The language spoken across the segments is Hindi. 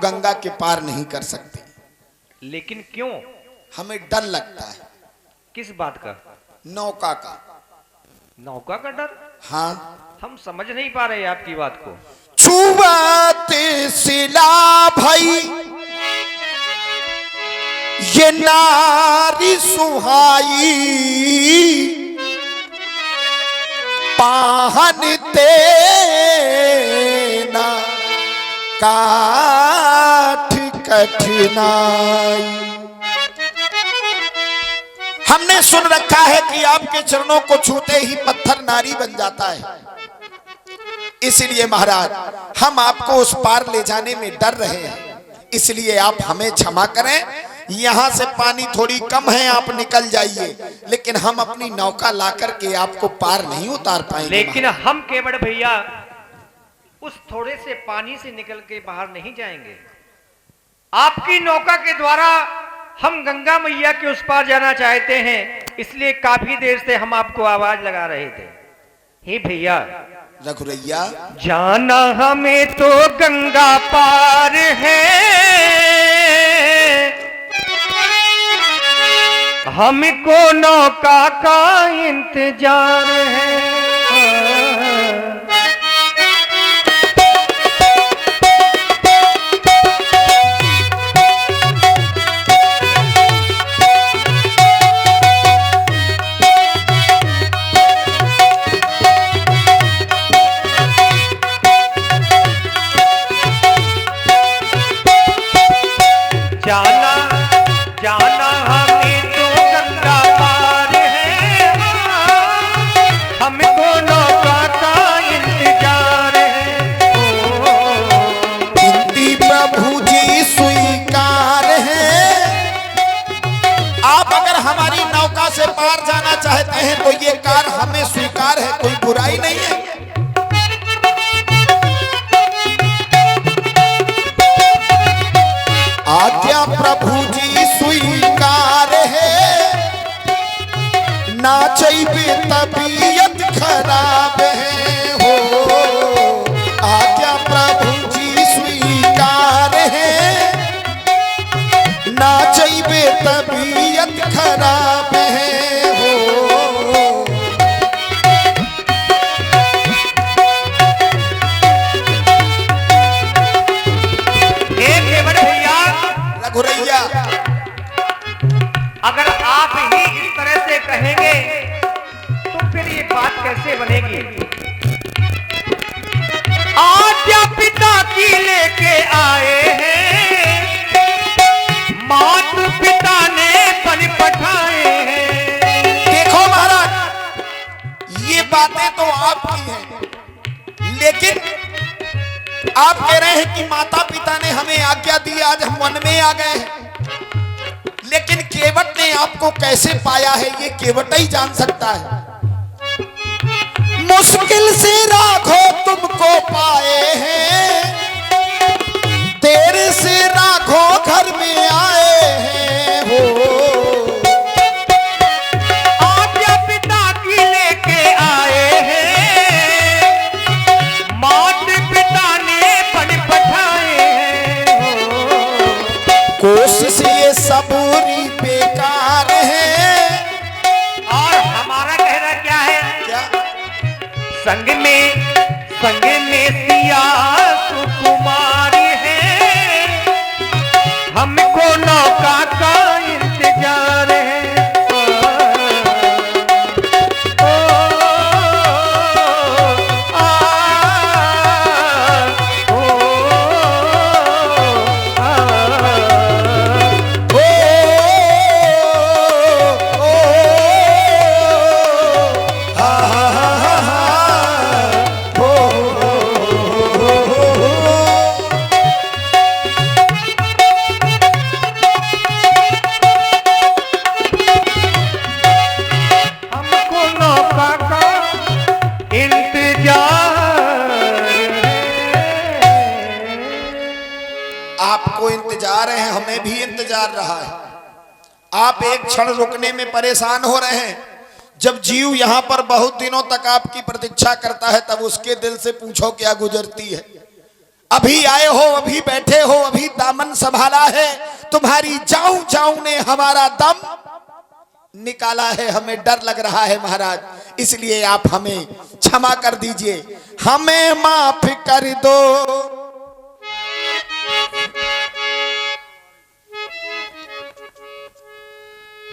गंगा के पार नहीं कर सकते। लेकिन क्यों? हमें डर लगता है। किस बात का? नौका का। नौका का डर? हाँ, हम समझ नहीं पा रहे आपकी बात को। छुआते सिला भाई ये नारी सुहाई, पहनते ना काठ कठिनाई। हमने सुन रखा है कि आपके चरणों को छूते ही पत्थर नारी बन जाता है। इसलिए महाराज हम आपको उस पार ले जाने में डर रहे हैं, इसलिए आप हमें क्षमा करें। यहाँ से पानी थोड़ी कम है, आप निकल जाइए, लेकिन हम अपनी नौका ला करके आपको पार नहीं उतार पाएंगे। लेकिन हम केवट भैया उस थोड़े से पानी से निकल के बाहर नहीं जाएंगे। आपकी नौका के द्वारा हम गंगा मैया के उस पार जाना चाहते हैं, इसलिए काफी देर से हम आपको आवाज लगा रहे थे। हे भैया रघुरैया, जाना हमें तो गंगा पार है, हमको नौका का इंतजार है। जाना जाना हमें तो गंगा पार है, हमको नौका का इंतजार है। बिनती प्रभु जी स्वीकार है। आप अगर हमारी नौका से पार जाना चाहते हैं तो ये कार हमें स्वीकार है, कोई बुराई नहीं है। आज्ञा प्रभु जी स्वीकार है, ना चाहिए तबीयत खराब है हो। आज्ञा प्रभु जी स्वीकार है, ना चाहिए तबीयत खराब है हो। रघुरैया, अगर आप ही इस तरह से कहेंगे तो फिर ये बात कैसे बनेगी? आज्ञा पिता की लेके आए हैं, मात पिता ने बन पठाए हैं। देखो महाराज, ये बातें तो आपकी हैं, लेकिन आप कह रहे हैं कि माता पिता ने हमें आज्ञा दी, आज हम वन में आ गए हैं। लेकिन केवट ने आपको कैसे पाया है ये केवट ही जान सकता है। मुश्किल से राघो तुमको पाए हैं, देर से राघो घर में आए हैं हो। आज्ञा पिता की लेके आए हैं, मात पिता ने बन पठाए हैं हो। कोशिश ये सबूरी बेकार है। और हमारा कहना क्या है? क्या? संग में सिया सुकुमारी है, हमको नौका का इंतजार है। ओ, आ, ओ, आ, हमको नौका का इंतजार है। आपको इंतजार है, हमें भी इंतजार रहा है। आप एक क्षण रुकने में परेशान हो रहे हैं। जब जीव यहाँ पर बहुत दिनों तक आपकी प्रतीक्षा करता है तब उसके दिल से पूछो क्या गुजरती है। अभी आए हो, अभी बैठे हो, अभी दामन संभाला है, तुम्हारी जाऊं जाऊं ने हमारा दम निकाला है, हमें डर लग रहा है महाराज, इसलिए आप हमें क्षमा कर दीजिए, हमें माफ कर दो।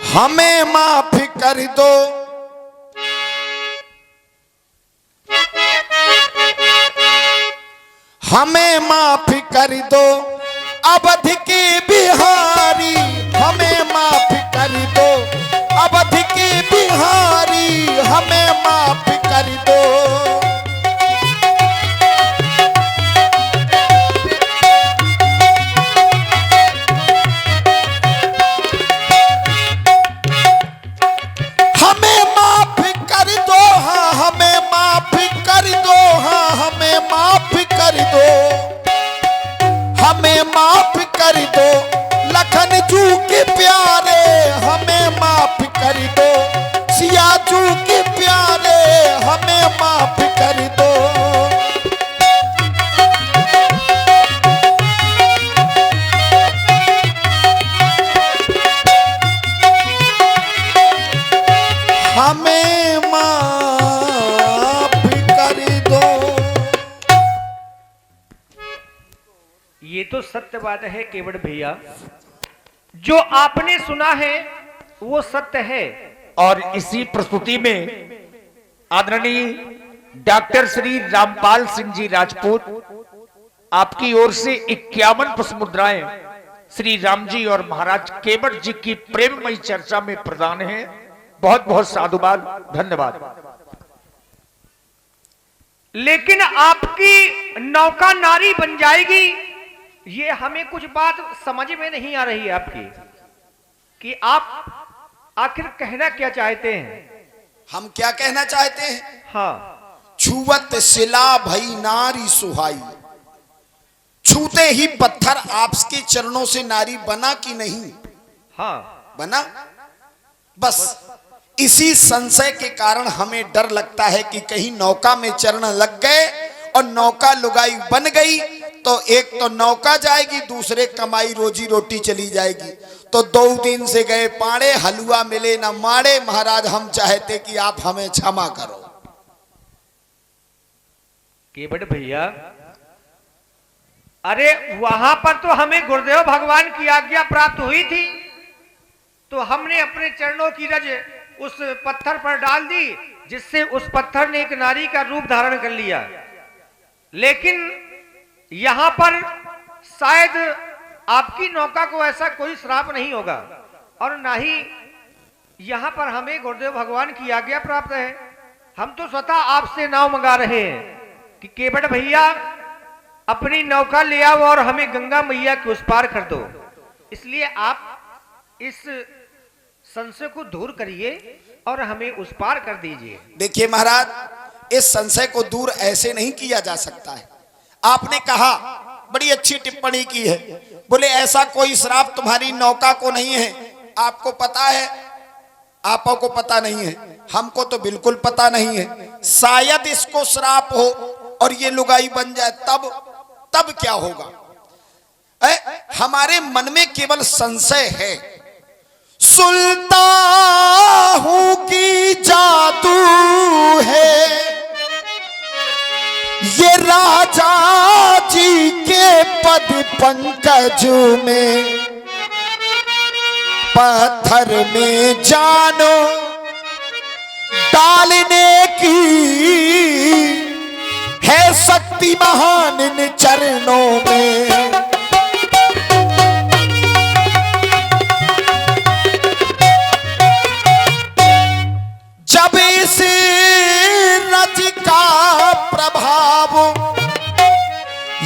हमें माफ कर दो, हमें माफ कर दो, अवध के बिहारी हमें माफ कर दो, अवध के बिहारी हमें माफ कर दो। हमें माफ कर दो, हाँ हमें माफ कर दो, हाँ हमें माफ कर दो, हमें माफ कर दो, लखन जू के प्यारे हमें माफ कर दो, सिया जू के प्यारे हमें माफ कर दो। हमें माफ कर दो। ये तो सत्य बात है केवट भैया, जो आपने सुना है वो सत्य है। और इसी प्रस्तुति में आदरणीय डॉक्टर श्री रामपाल सिंह जी राजपूत आपकी ओर से 51 पुष्प मुद्राएं श्री राम जी और महाराज केवट जी की प्रेममयी चर्चा में प्रदान है। बहुत बहुत साधुवाद, धन्यवाद। लेकिन आपकी नौका नारी बन जाएगी, ये हमें कुछ बात समझ में नहीं आ रही है आपकी, कि आप आखिर कहना क्या चाहते हैं। हम क्या कहना चाहते हैं? हाँ, छुवत शिला भई नारी सुहाई, छूते ही पत्थर आपके चरणों से नारी बना कि नहीं? हाँ, बना। बस इसी संशय के कारण हमें डर लगता है कि कहीं नौका में चरण लग गए और नौका लुगाई बन गई तो एक तो नौका जाएगी, दूसरे कमाई रोजी रोटी चली जाएगी। तो 2 दिन से गए पाड़े, हलवा मिले न माड़े। महाराज हम चाहते कि आप हमें क्षमा करो। केवट भैया, अरे वहां पर तो हमें गुरुदेव भगवान की आज्ञा प्राप्त हुई थी, तो हमने अपने चरणों की रज उस पत्थर पर डाल दी, जिससे उस पत्थर ने एक नारी का रूप धारण कर लिया। लेकिन यहां पर शायद आपकी नौका को ऐसा कोई श्राप नहीं होगा, और ना ही यहां पर हमें गुरुदेव भगवान की आज्ञा प्राप्त है। हम तो स्वतः आपसे नाव मंगा रहे हैं कि केवट भैया अपनी नौका ले आओ और हमें गंगा मैया के उस पार कर दो। इसलिए आप इस संशय को दूर करिए और हमें उस पार कर दीजिए। देखिए महाराज, इस संशय को दूर ऐसे नहीं किया जा सकता है। आपने कहा, बड़ी अच्छी टिप्पणी की है, बोले ऐसा कोई श्राप तुम्हारी नौका को नहीं है। आपको पता है? आपको को पता नहीं है, हमको तो बिल्कुल पता नहीं है। शायद इसको श्राप हो और ये लुगाई बन जाए, तब क्या होगा? हमारे मन में केवल संशय है। सुलता हूं की जादू है ये राजा जी के पद पंकज में, पत्थर में जानो डालने की है शक्ति महान इन चरणों में। जब इस रज का प्रभाव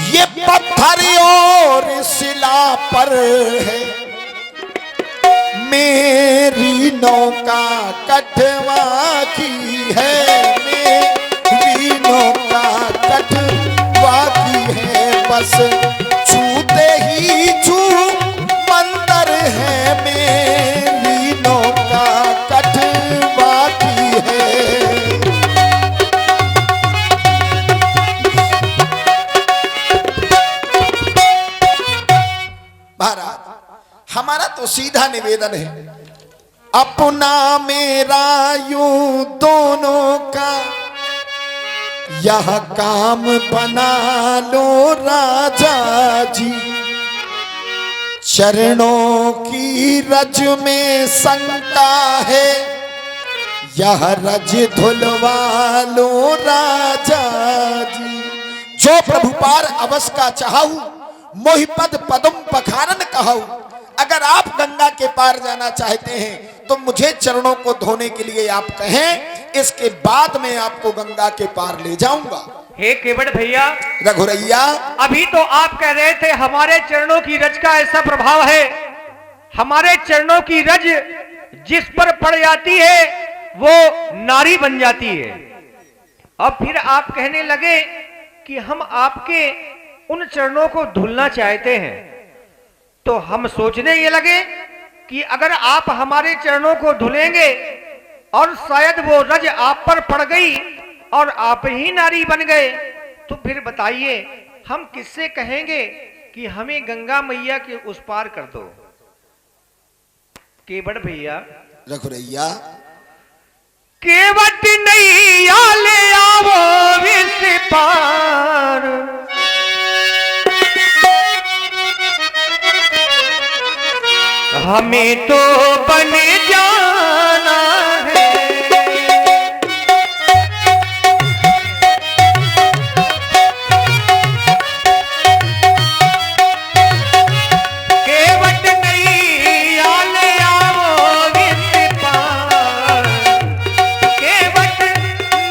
ये पत्थर और शिला पर है, मेरी नौका कटवा की है, मेरी नौका कटवा की है। बस छूते ही छू मंतर है, मेरी नौका कटवा की है। महाराज हमारा तो सीधा निवेदन है, अपना मेरा यूं दोनों का यह काम बना लो राजा जी, चरणों की रज में संता है यह रज धुलवा लो राजा जी। जो प्रभु पार अवस का चाहू, मोहिपद पदम पखारन कहू। अगर आप गंगा के पार जाना चाहते हैं तो मुझे चरणों को धोने के लिए आप कहें, इसके बाद मैं आपको गंगा के पार ले जाऊंगा। हे केवट भैया, रघुरैया, अभी तो आप कह रहे थे हमारे चरणों की रज का ऐसा प्रभाव है, हमारे चरणों की रज जिस पर पड़ जाती है वो नारी बन जाती है। अब फिर आप कहने लगे कि हम आपके उन चरणों को धुलना चाहते हैं, तो हम सोचने ये लगे कि अगर आप हमारे चरणों को धुलेंगे और शायद वो रज आप पर पड़ गई और आप ही नारी बन गए, तो फिर बताइए हम किससे कहेंगे कि हमें गंगा मैया के उस पार कर दो। केवट भैया, रघुरैया, केवट नैया ले आवो इस पार, हमें तो बन जाना है। केवट नैया ले आवो इस पार, केवट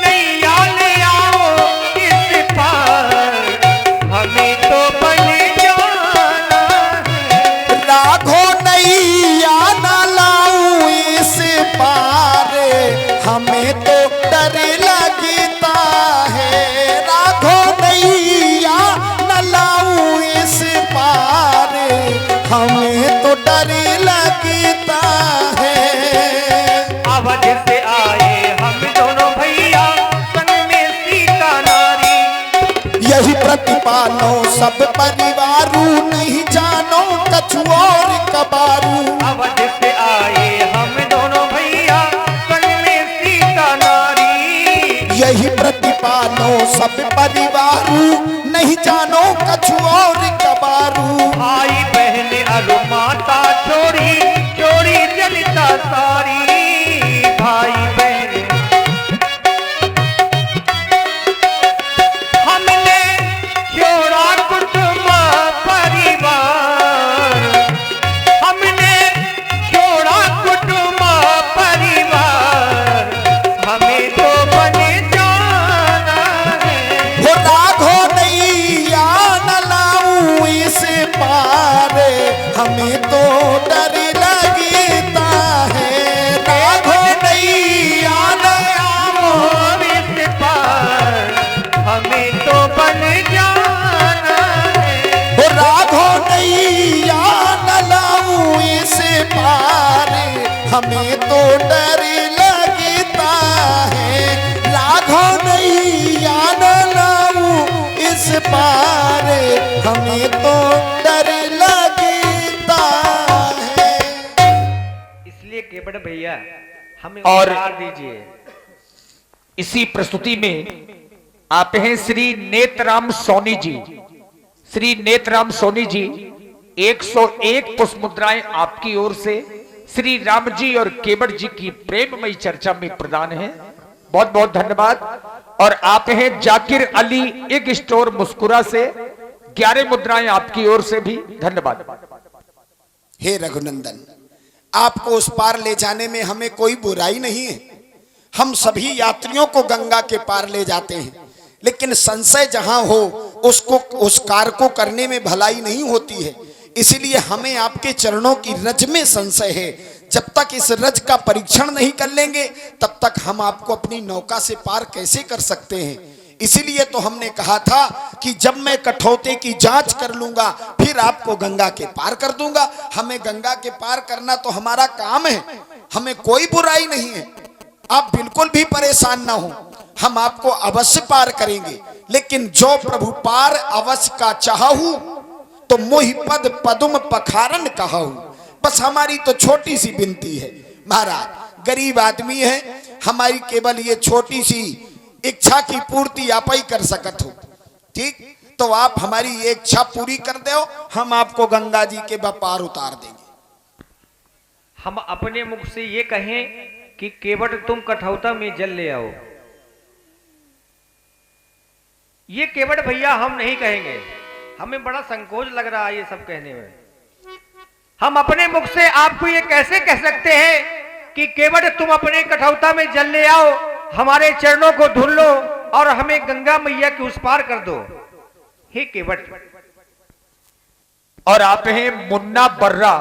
नैया ले आवो इस पार, हमें तो बन जाना है। राघो नैया न लाऊं इस पार, हमें तो डर लगता है। राघो नैया न लाऊं इस पार, हमें तो डर लगता है। अवध से आए हम दोनों भैया, संग में सीता नारी, यही प्रतिपालो सब परिवारू, नहीं जानो कछु और कबारू। अवध से आए हम दोनों भैया, संग में सीता नारी, यही प्रतिपालो सब परिवारू, नहीं जानो कछु और कबारू। भाई बहन अरु माता चोरी चोरी जलिता सारी, भाई बहन हमने छोड़ा कुटुंब परिवार, हमने छोड़ा कुटुंब परिवार, हमें तो बन जाना है। हो राघो नैया न लाऊं इस पार, हमें तो डर लगता है। राघो नैया न और इस पार, हमें तो बन जाना है। हो राघो नैया न लाऊं इस पार, हमें तो डर लगता है। राघो नैया न लाऊं इस पार, हमें तो डर लगता है। इसलिए केवट भैया हमें और उतार दीजिए। इसी प्रस्तुति में आप हैं श्री नेतराम सोनी जी। श्री नेतराम सोनी जी 101 पुष्प मुद्राएं आपकी ओर से श्री राम जी और केवट जी की प्रेममयी चर्चा में प्रदान है। बहुत बहुत धन्यवाद। और आप हैं जाकिर अली एक स्टोर मुस्कुरा से 11 मुद्राएं आपकी ओर से भी धन्यवाद। हे रघुनंदन, आपको उस पार ले जाने में हमें कोई बुराई नहीं है। हम सभी यात्रियों को गंगा के पार ले जाते हैं, लेकिन संशय जहां हो उसको उस कार्य को करने में भलाई नहीं होती है। इसीलिए हमें आपके चरणों की रज में संशय है। जब तक इस रज का परीक्षण नहीं कर लेंगे तब तक हम आपको अपनी नौका से पार कैसे कर सकते हैं। इसीलिए तो हमने कहा था कि जब मैं कठौते की जांच कर लूंगा फिर आपको गंगा के पार कर दूंगा। हमें गंगा के पार करना तो हमारा काम है, हमें कोई बुराई नहीं है। आप बिल्कुल भी परेशान ना हो, हम आपको अवश्य पार करेंगे। लेकिन जो प्रभु पार अवश्य का चाहू तो मोहि पद पदुम पखारन कहूं। बस हमारी तो छोटी सी विनती है महाराज, गरीब आदमी है, हमारी केवल ये छोटी सी इच्छा की पूर्ति आप ही कर सकत हो। ठीक, तो आप हमारी ये इच्छा पूरी कर दो, हम आपको गंगा जी के पार उतार देंगे। हम अपने मुख से ये कहें कि केवट तुम कठौता में जल ले आओ, ये केवट भैया हम नहीं कहेंगे, हमें बड़ा संकोच लग रहा है ये सब कहने में। हम अपने मुख से आपको ये कैसे कह सकते हैं कि केवट तुम अपने कठौता में जल ले आओ, हमारे चरणों को धुल लो और हमें गंगा मैया के उस पार कर दो। हे केवट। और आप हैं मुन्ना बर्रा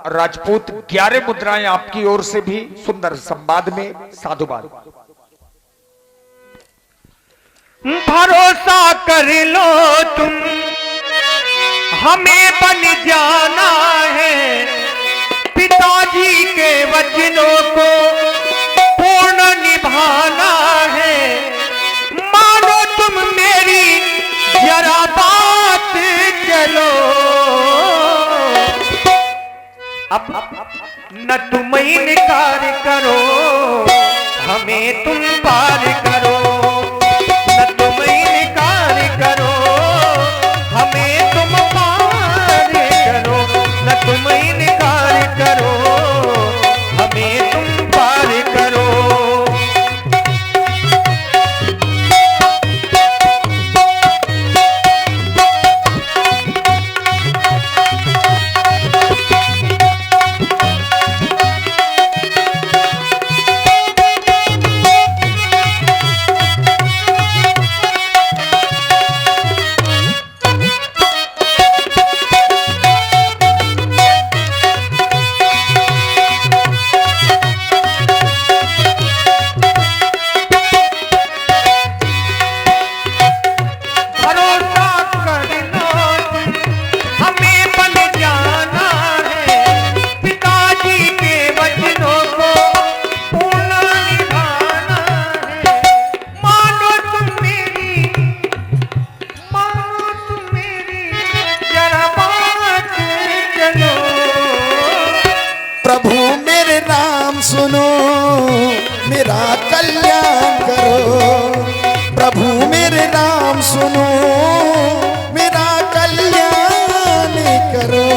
राजपूत, 11 मुद्राएं आपकी ओर से भी सुंदर संवाद में साधुवाद। भरोसा कर लो तुम, हमें बन जाना है, पिताजी के वचनों को पूर्ण निभाना है। मानो तुम मेरी जरा बात चलो, अब न तुम इनकार करो, हमें तुम पार करो, न तुम इनकार करो, हमें तुम पार करो, न तुम इनकार करो, हमें तुम पार करो। सुनो मेरा कल्याण करो, प्रभु मेरे नाम सुनो मेरा कल्याण करो।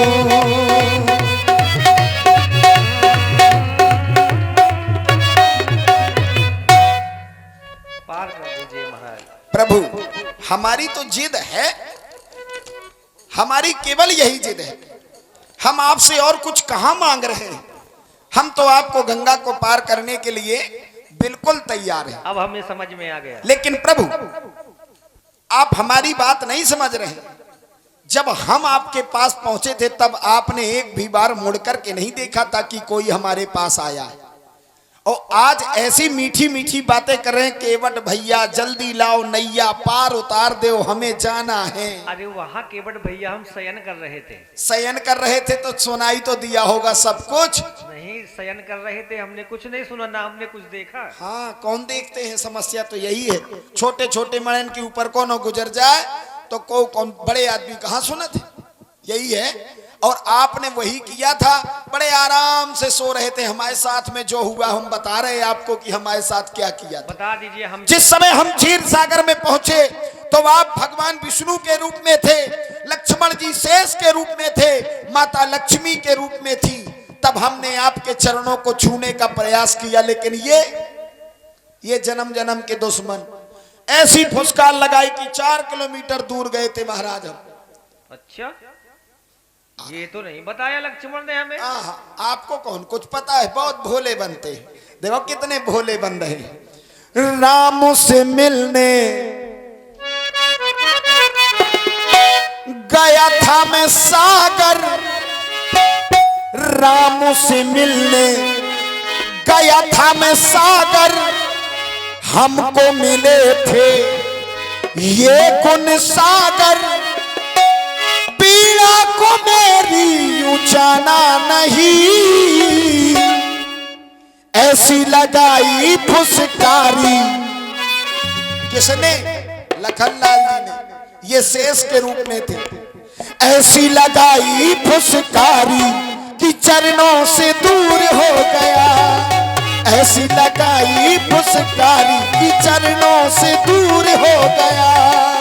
पार कर दीजिए महाराज। प्रभु हमारी तो जिद है, हमारी केवल यही जिद है, हम आपसे और कुछ कहां मांग रहे हैं। हम तो आपको गंगा को पार करने के लिए बिल्कुल तैयार हैं। अब हमें समझ में आ गया। लेकिन प्रभु आप हमारी बात नहीं समझ रहे। जब हम आपके पास पहुंचे थे तब आपने एक भी बार मुड़ करके नहीं देखा था कि कोई हमारे पास आया है। और आज ऐसी मीठी मीठी बातें कर रहे हैं, केवट भैया जल्दी लाओ नैया पार उतार दो, हमें जाना है। अरे वहाँ केवट भैया हम शयन कर रहे थे। शयन कर रहे थे तो सुनाई तो दिया होगा सब कुछ। नहीं शयन कर रहे थे, हमने कुछ नहीं सुना ना हमने कुछ देखा। हाँ कौन देखते हैं, समस्या तो यही है। छोटे छोटे मणन के ऊपर कौन गुजर जाए तो कौन बड़े आदमी कहाँ सुनत है, यही है। और आपने वही किया था, बड़े आराम से सो रहे थे। हमारे साथ में जो हुआ हम बता रहे हैं आपको कि हमारे साथ क्या किया था। बता दीजिए। हम जिस समय हम क्षीर सागर में पहुंचे तो आप भगवान विष्णु के रूप में थे, लक्ष्मण जी शेष के रूप में थे, माता लक्ष्मी के रूप में थी। तब हमने आपके चरणों को छूने का प्रयास किया, लेकिन ये जन्म जन्म के दुश्मन ऐसी फुसकार लगाई कि 4 किलोमीटर दूर गए थे महाराज हम। अच्छा ये तो नहीं बताया लक्ष्मण ने हमें। आपको कौन कुछ पता है, बहुत भोले बनते हैं। देखो कितने भोले बन रहे। राम से मिलने गया था मैं सागर, राम से मिलने गया था मैं सागर, हमको मिले थे ये गुण सागर, पीड़ा को मेरी उचाना नहीं, ऐसी लगाई फुसकारी। किसने? लखनलाल जी ने। ये शेष के रूप में थे। ऐसी लगाई फुसकारी कि चरणों से दूर हो गया। ऐसी लगाई फुसकारी कि चरणों से दूर हो गया।